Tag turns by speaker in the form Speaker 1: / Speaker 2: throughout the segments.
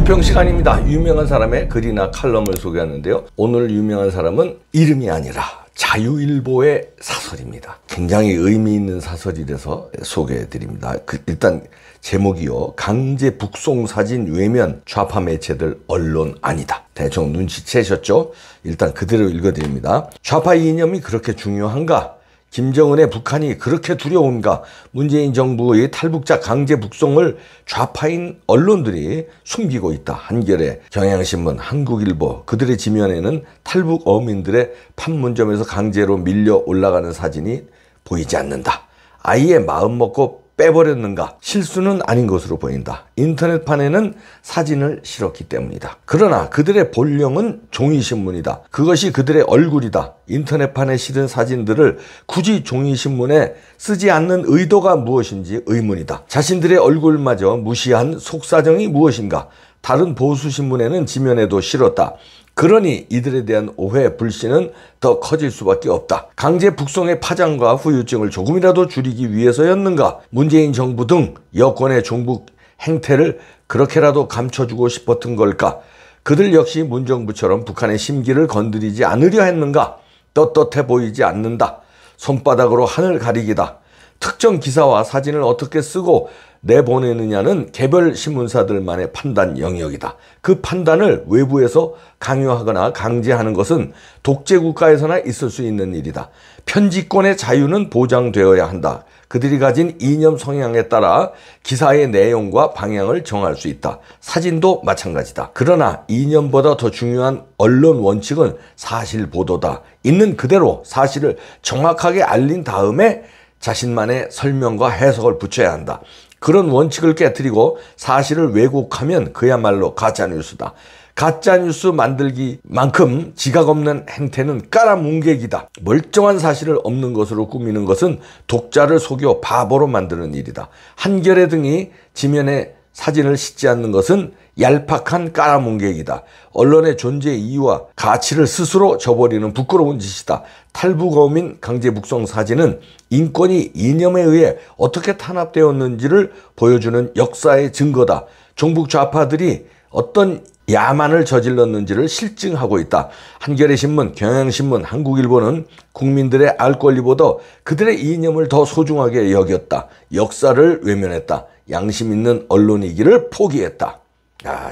Speaker 1: 비평 시간입니다. 유명한 사람의 글이나 칼럼을 소개하는데요. 오늘 유명한 사람은 이름이 아니라 자유일보의 사설입니다. 굉장히 의미 있는 사설이라서 소개해드립니다. 일단 제목이요. 강제 북송 사진 외면 좌파 매체들 언론 아니다. 대충 눈치채셨죠? 일단 그대로 읽어드립니다. 좌파 이념이 그렇게 중요한가? 김정은의 북한이 그렇게 두려운가? 문재인 정부의 탈북자 강제 북송을 좌파인 언론들이 숨기고 있다. 한겨레, 경향신문, 한국일보 그들의 지면에는 탈북 어민들의 판문점에서 강제로 밀려 올라가는 사진이 보이지 않는다. 아예 마음 먹고 빼버렸는가? 실수는 아닌 것으로 보인다. 인터넷판에는 사진을 실었기 때문이다. 그러나 그들의 본령은 종이신문이다. 그것이 그들의 얼굴이다. 인터넷판에 실은 사진들을 굳이 종이신문에 쓰지 않는 의도가 무엇인지 의문이다. 자신들의 얼굴마저 무시한 속사정이 무엇인가? 다른 보수신문에는 지면에도 실었다. 그러니 이들에 대한 오해, 불신은 더 커질 수밖에 없다. 강제 북송의 파장과 후유증을 조금이라도 줄이기 위해서였는가? 문재인 정부 등 여권의 종북 행태를 그렇게라도 감춰주고 싶었던 걸까? 그들 역시 문정부처럼 북한의 심기를 건드리지 않으려 했는가? 떳떳해 보이지 않는다. 손바닥으로 하늘 가리기다. 특정 기사와 사진을 어떻게 쓰고 내보내느냐는 개별 신문사들만의 판단 영역이다. 그 판단을 외부에서 강요하거나 강제하는 것은 독재국가에서나 있을 수 있는 일이다. 편집권의 자유는 보장되어야 한다. 그들이 가진 이념 성향에 따라 기사의 내용과 방향을 정할 수 있다. 사진도 마찬가지다. 그러나 이념보다 더 중요한 언론 원칙은 사실 보도다. 있는 그대로 사실을 정확하게 알린 다음에 자신만의 설명과 해석을 붙여야 한다. 그런 원칙을 깨트리고 사실을 왜곡하면 그야말로 가짜뉴스다. 가짜뉴스 만들기만큼 지각 없는 행태는 깔아뭉개기다. 멀쩡한 사실을 없는 것으로 꾸미는 것은 독자를 속여 바보로 만드는 일이다. 한겨레 등이 지면에 사진을 싣지 않는 것은 얄팍한 깔아뭉개기다. 언론의 존재 이유와 가치를 스스로 저버리는 부끄러운 짓이다. 탈북어민 강제 북송 사진은 인권이 이념에 의해 어떻게 탄압되었는지를 보여주는 역사의 증거다. 종북 좌파들이 어떤 야만을 저질렀는지를 실증하고 있다. 한겨레신문, 경향신문, 한국일보는 국민들의 알 권리보다 그들의 이념을 더 소중하게 여겼다. 역사를 외면했다. 양심 있는 언론이기를 포기했다.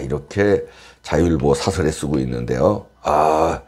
Speaker 1: 이렇게 자유일보 사설에 쓰고 있는데요.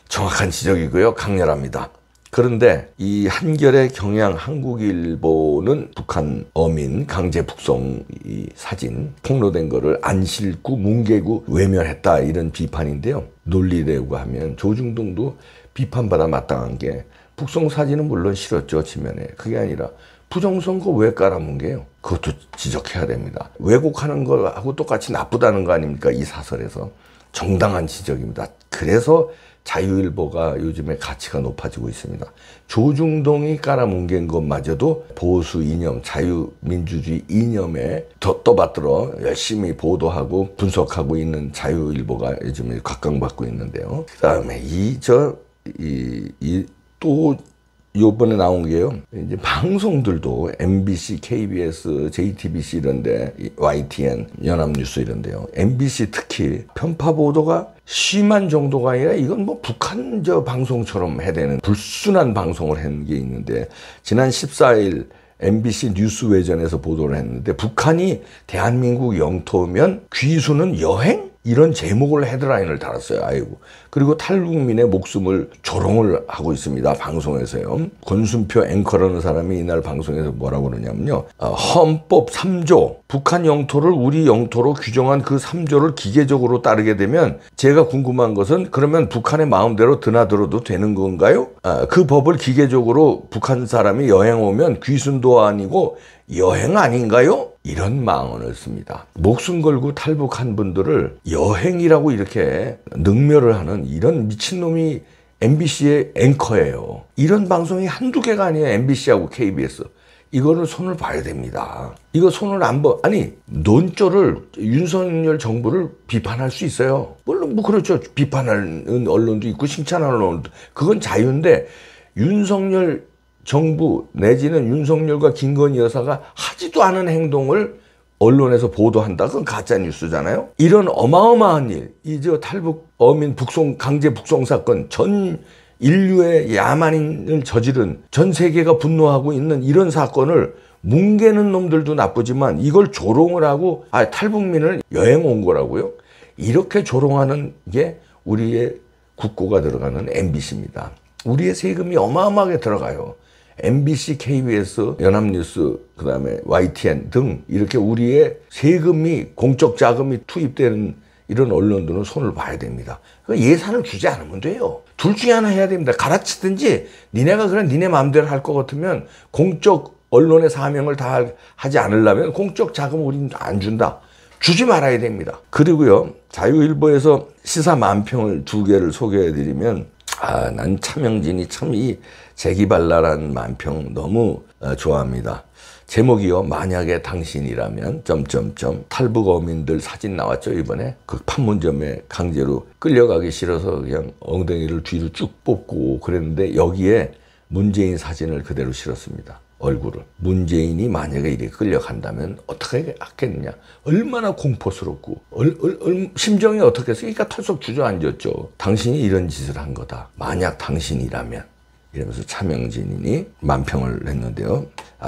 Speaker 1: 정확한 지적이고요. 강렬합니다. 그런데 이 한겨레, 경향, 한국일보는 북한 어민 강제 북송 이 사진 폭로된 거를 안 싣고 뭉개고 외면했다 이런 비판인데요. 논리라고 하면 조중동도 비판받아 마땅한 게 북송 사진은 물론 실었죠. 지면에. 그게 아니라 부정선거 왜 깔아뭉개요? 그것도 지적해야 됩니다. 왜곡하는 거하고 똑같이 나쁘다는 거 아닙니까? 이 사설에서. 정당한 지적입니다. 그래서 자유일보가 요즘에 가치가 높아지고 있습니다. 조중동이 깔아뭉갠 것마저도 보수 이념, 자유민주주의 이념에 떠받들어 열심히 보도하고 분석하고 있는 자유일보가 요즘에 각광받고 있는데요. 그 다음에 또 요번에 나온 게요. 이제 방송들도 MBC, KBS, JTBC 이런데, YTN, 연합뉴스 이런데요. MBC 특히 편파 보도가 심한 정도가 아니라 이건 뭐 북한 방송처럼 해대는 불순한 방송을 한 게 있는데, 지난 14일 MBC 뉴스 외전에서 보도를 했는데, 북한이 대한민국 영토면 귀수는 여행? 이런 제목을 헤드라인을 달았어요. 아이고. 그리고 탈북민의 목숨을 조롱을 하고 있습니다. 방송에서요. 권순표 앵커라는 사람이 이날 방송에서 뭐라고 그러냐면요. 헌법 3조 북한 영토를 우리 영토로 규정한 그 3조를 기계적으로 따르게 되면 제가 궁금한 것은 그러면 북한의 마음대로 드나들어도 되는 건가요? 그 법을 기계적으로 북한 사람이 여행 오면 귀순도 아니고 여행 아닌가요? 이런 망언을 씁니다. 목숨 걸고 탈북한 분들을 여행이라고 이렇게 능멸을 하는 이런 미친놈이 MBC의 앵커예요. 이런 방송이 한두 개가 아니에요. MBC하고 KBS. 이거는 손을 봐야 됩니다. 이거 손을 안 봐. 아니, 논조를 윤석열 정부를 비판할 수 있어요. 물론 뭐 그렇죠. 비판하는 언론도 있고 칭찬하는 언론도. 그건 자유인데 윤석열 정부 내지는 윤석열과 김건희 여사가 하지도 않은 행동을 언론에서 보도한다. 그건 가짜 뉴스잖아요. 이런 어마어마한 일, 이저 탈북 어민 강제 북송 사건, 전 인류의 야만을 저지른, 전 세계가 분노하고 있는 이런 사건을 뭉개는 놈들도 나쁘지만 이걸 조롱을 하고 탈북민을 여행 온 거라고요? 이렇게 조롱하는 게 우리의 국고가 들어가는 MBC입니다. 우리의 세금이 어마어마하게 들어가요. MBC, KBS, 연합뉴스, 그다음에 YTN 등 이렇게 우리의 세금이, 공적 자금이 투입되는 이런 언론들은 손을 봐야 됩니다. 예산을 주지 않으면 돼요. 둘 중에 하나 해야 됩니다. 갈아치든지 니네가 그냥 니네 마음대로 할 것 같으면 공적 언론의 사명을 다 하지 않으려면 공적 자금을 우리는 안 준다. 주지 말아야 됩니다. 그리고요, 자유일보에서 시사 만평을 2개를 소개해드리면, 난 차명진이 참 이 재기발랄한 만평 너무 좋아합니다. 제목이요, 만약에 당신이라면 탈북 어민들 사진 나왔죠, 이번에. 그 판문점에 강제로 끌려가기 싫어서 그냥 엉덩이를 뒤로 쭉 뽑고 그랬는데 여기에 문재인 사진을 그대로 실었습니다. 얼굴을. 문재인이 만약에 이렇게 끌려간다면 어떻게 하겠느냐. 얼마나 공포스럽고 심정이 어떻게 했어. 그러니까 털썩 주저앉았죠. 당신이 이런 짓을 한 거다. 만약 당신이라면. 이러면서 차명진이 만평을 했는데요.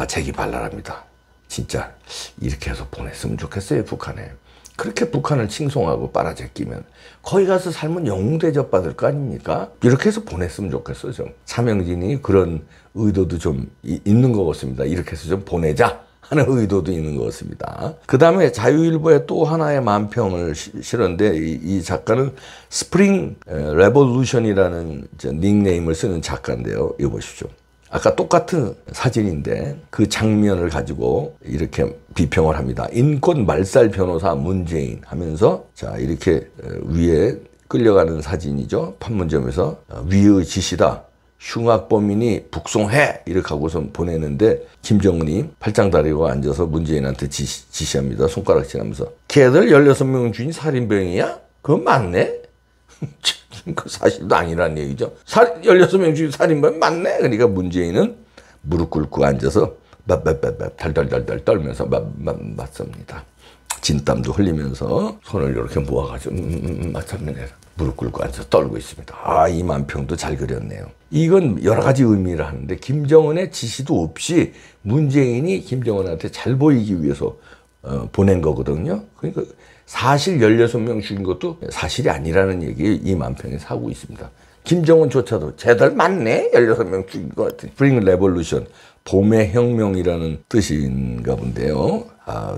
Speaker 1: 재기발랄합니다. 진짜 이렇게 해서 보냈으면 좋겠어요, 북한에. 그렇게 북한을 칭송하고 빨아제끼면 거기 가서 살면 영웅 대접 받을 거 아닙니까? 이렇게 해서 보냈으면 좋겠어요, 좀. 차명진이 그런 의도도 좀 있는 것 같습니다. 이렇게 해서 좀 보내자 하는 의도도 있는 것 같습니다. 그 다음에 자유일보에 또 하나의 만평을 실었는데 이 작가는 스프링 레볼루션이라는 닉네임을 쓰는 작가인데요. 이거 보십시오. 아까 똑같은 사진인데 그 장면을 가지고 이렇게 비평을 합니다. 인권 말살 변호사 문재인 하면서 자 이렇게 위에 끌려가는 사진이죠. 판문점에서 위의 지시다. 흉악범인이 북송해 이렇게 하고서 보내는데 김정은이 팔짱 다리고 앉아서 문재인한테 지시합니다. 손가락질 하면서 걔들 16명 중인 살인병이야? 그건 맞네? 그 사실도 아니란 얘기죠. 16명 중에 살인범 맞네. 그러니까 문재인은 무릎 꿇고 앉아서 달달달달 떨면서 맞습니다. 진땀도 흘리면서 손을 이렇게 모아가지고 맞습니다. 무릎 꿇고 앉아서 떨고 있습니다. 이 만평도 잘 그렸네요. 이건 여러 가지 의미를 하는데 김정은의 지시도 없이 문재인이 김정은한테 잘 보이기 위해서 보낸 거거든요. 그러니까 사실 16명 죽인 것도 사실이 아니라는 얘기 이 만평에서 하고 있습니다. 김정은조차도 쟤들 맞네? 16명 죽인 것 같은. 스프링 레볼루션, 봄의 혁명이라는 뜻인가 본데요.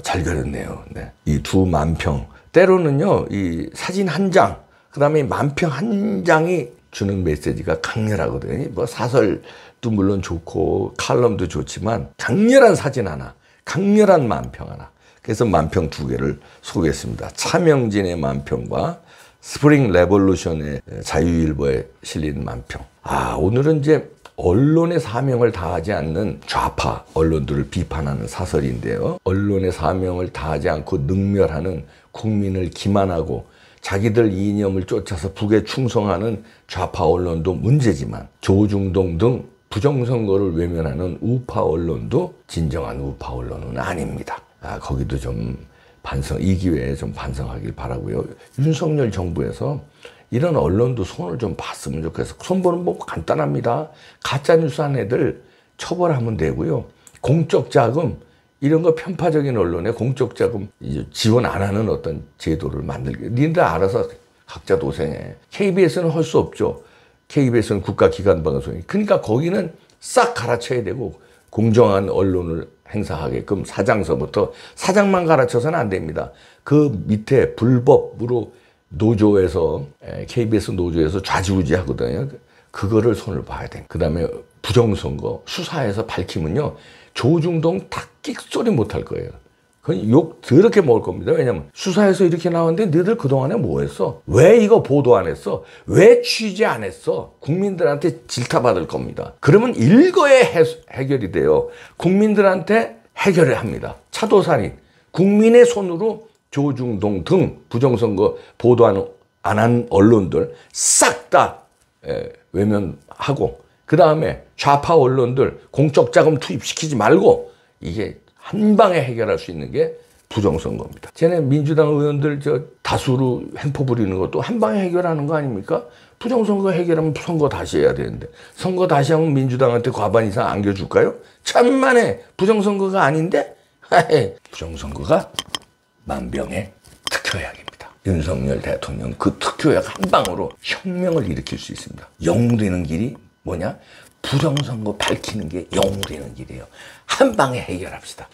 Speaker 1: 잘 그렸네요. 네. 이 두 만평. 때로는요, 이 사진 한 장, 그 다음에 만평 한 장이 주는 메시지가 강렬하거든요. 뭐 사설도 물론 좋고 칼럼도 좋지만 강렬한 사진 하나, 강렬한 만평 하나. 그래서 만평 2개를 소개했습니다. 차명진의 만평과 스프링 레볼루션의 자유일보에 실린 만평. 오늘은 이제 언론의 사명을 다하지 않는 좌파 언론들을 비판하는 사설인데요. 언론의 사명을 다하지 않고 능멸하는, 국민을 기만하고 자기들 이념을 쫓아서 북에 충성하는 좌파 언론도 문제지만 조중동 등 부정선거를 외면하는 우파 언론도 진정한 우파 언론은 아닙니다. 거기도 좀 이 기회에 좀 반성하길 바라고요. 윤석열 정부에서 이런 언론도 손을 좀 봤으면 좋겠어. 손보는 법 간단합니다. 가짜뉴스 한 애들 처벌하면 되고요. 공적 자금, 이런 거 편파적인 언론에 공적 자금 지원 안 하는 어떤 제도를 만들게. 니들 알아서 각자 도생해. KBS는 할 수 없죠. KBS는 국가기관 방송이. 그러니까 거기는 싹 갈아쳐야 되고 공정한 언론을 행사하게끔 사장만 갈아쳐서는 안 됩니다. 그 밑에 불법으로 노조에서 KBS 노조에서 좌지우지 하거든요. 그거를 손을 봐야 돼. 그다음에 부정선거 수사에서 밝히면요. 조중동 다 끽소리 못할 거예요. 그건 욕 더럽게 먹을 겁니다. 왜냐면 수사에서 이렇게 나왔는데 너희들 그동안에 뭐 했어? 왜 이거 보도 안 했어? 왜 취재 안 했어? 국민들한테 질타받을 겁니다. 그러면 일거에 해결이 돼요. 국민들한테 해결을 합니다. 차도살인. 국민의 손으로 조중동 등 부정선거 보도 안 한 언론들 싹 다 외면하고 그 다음에 좌파 언론들 공적 자금 투입시키지 말고 이게 한 방에 해결할 수 있는 게 부정선거입니다. 쟤네 민주당 의원들 다수로 횡포 부리는 것도 한 방에 해결하는 거 아닙니까? 부정선거 해결하면 선거 다시 해야 되는데 선거 다시 하면 민주당한테 과반 이상 안겨줄까요? 천만에 부정선거가 아닌데 부정선거가 만병의 특효약입니다. 윤석열 대통령 그 특효약 한 방으로 혁명을 일으킬 수 있습니다. 영웅되는 길이 뭐냐? 부정선거 밝히는 게 영웅되는 길이에요. 한 방에 해결합시다.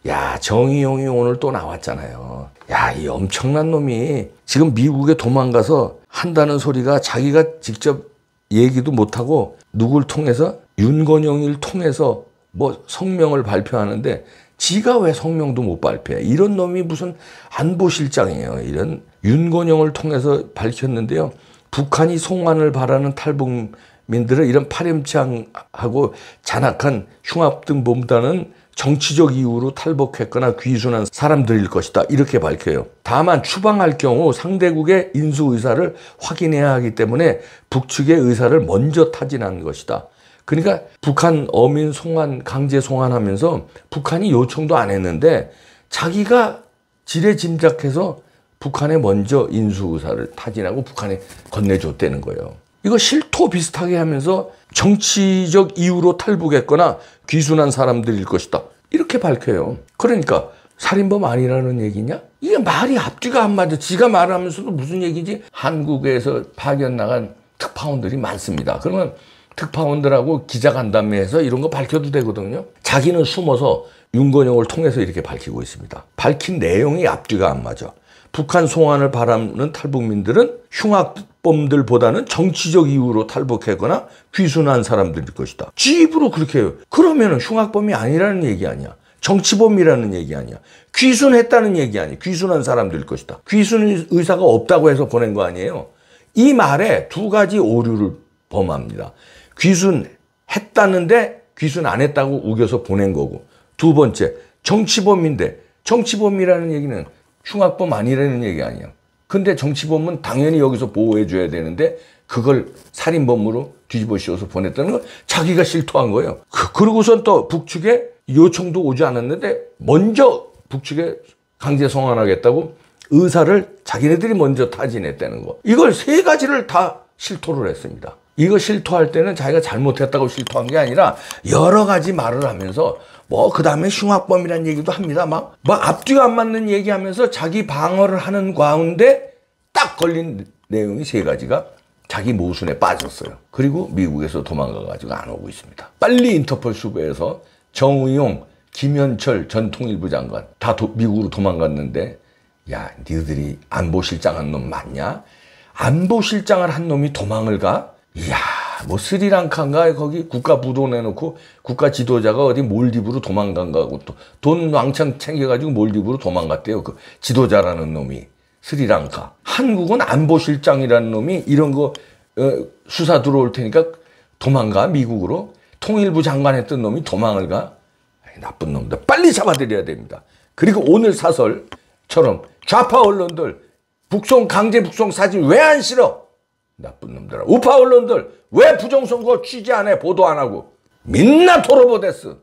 Speaker 1: 야, 정의용이 오늘 또 나왔잖아요. 야, 이 엄청난 놈이 지금 미국에 도망가서 한다는 소리가 자기가 직접 얘기도 못하고 누굴 통해서 윤건영을 통해서 뭐 성명을 발표하는데 지가 왜 성명도 못 발표해? 이런 놈이 무슨 안보실장이에요. 이런 윤건영을 통해서 밝혔는데요. 북한이 송환을 바라는 탈북민들을 이런 파렴치하고 잔악한 흉악등보다는 정치적 이유로 탈북했거나 귀순한 사람들일 것이다. 이렇게 밝혀요. 다만 추방할 경우 상대국의 인수 의사를 확인해야 하기 때문에 북측의 의사를 먼저 타진한 것이다. 그러니까 북한 어민 송환, 강제 송환하면서 북한이 요청도 안 했는데 자기가 지레 짐작해서 북한에 먼저 인수 의사를 타진하고 북한에 건네줬다는 거예요. 이거 실토 비슷하게 하면서 정치적 이유로 탈북했거나 귀순한 사람들일 것이다. 이렇게 밝혀요. 그러니까 살인범 아니라는 얘기냐? 이게 말이 앞뒤가 안 맞아. 지가 말하면서도 무슨 얘기지? 한국에서 파견 나간 특파원들이 많습니다. 그러면 특파원들하고 기자간담회에서 이런 거 밝혀도 되거든요. 자기는 숨어서 윤건영을 통해서 이렇게 밝히고 있습니다. 밝힌 내용이 앞뒤가 안 맞아. 북한 송환을 바라는 탈북민들은 흉악범들보다는 정치적 이유로 탈북했거나 귀순한 사람들일 것이다. 지 입으로 그렇게 해요. 그러면 흉악범이 아니라는 얘기 아니야. 정치범이라는 얘기 아니야. 귀순했다는 얘기 아니야. 귀순한 사람들일 것이다. 귀순 의사가 없다고 해서 보낸 거 아니에요. 이 말에 두 가지 오류를 범합니다. 귀순했다는데 귀순 안 했다고 우겨서 보낸 거고, 두 번째 정치범인데 정치범이라는 얘기는 흉악범 아니라는 얘기 아니야. 근데 정치범은 당연히 여기서 보호해줘야 되는데 그걸 살인범으로 뒤집어 씌워서 보냈다는 건 자기가 실토한 거예요. 그러고선 또 북측에 요청도 오지 않았는데 먼저 북측에 강제 송환하겠다고 의사를 자기네들이 먼저 타진했다는 거. 이걸 세 가지를 다 실토를 했습니다. 이거 실토할 때는 자기가 잘못했다고 실토한 게 아니라 여러 가지 말을 하면서 그 다음에 흉악범이라는 얘기도 합니다. 막 앞뒤가 안 맞는 얘기하면서 자기 방어를 하는 가운데 딱 걸린 내용이 세 가지가 자기 모순에 빠졌어요. 그리고 미국에서 도망가가지고 안 오고 있습니다. 빨리 인터폴 수배해서 정의용, 김현철 전 통일부 장관 다 미국으로 도망갔는데, 야, 니들이 안보실장 한 놈 맞냐? 안보실장을 한 놈이 도망을 가? 이야, 스리랑카인가 거기 국가 부도 내놓고 국가 지도자가 어디 몰디브로 도망간 거고 또 돈 왕창 챙겨가지고 몰디브로 도망갔대요. 그 지도자라는 놈이. 스리랑카. 한국은 안보실장이라는 놈이 이런 거 수사 들어올 테니까 도망가, 미국으로. 통일부 장관 했던 놈이 도망을 가. 나쁜 놈들 빨리 잡아들여야 됩니다. 그리고 오늘 사설처럼 좌파 언론들 강제 북송 사진 왜 안 실어? 나쁜 놈들아. 우파 언론들 왜 부정선거 취재 안 해? 보도 안 하고. 민나 토로보데스.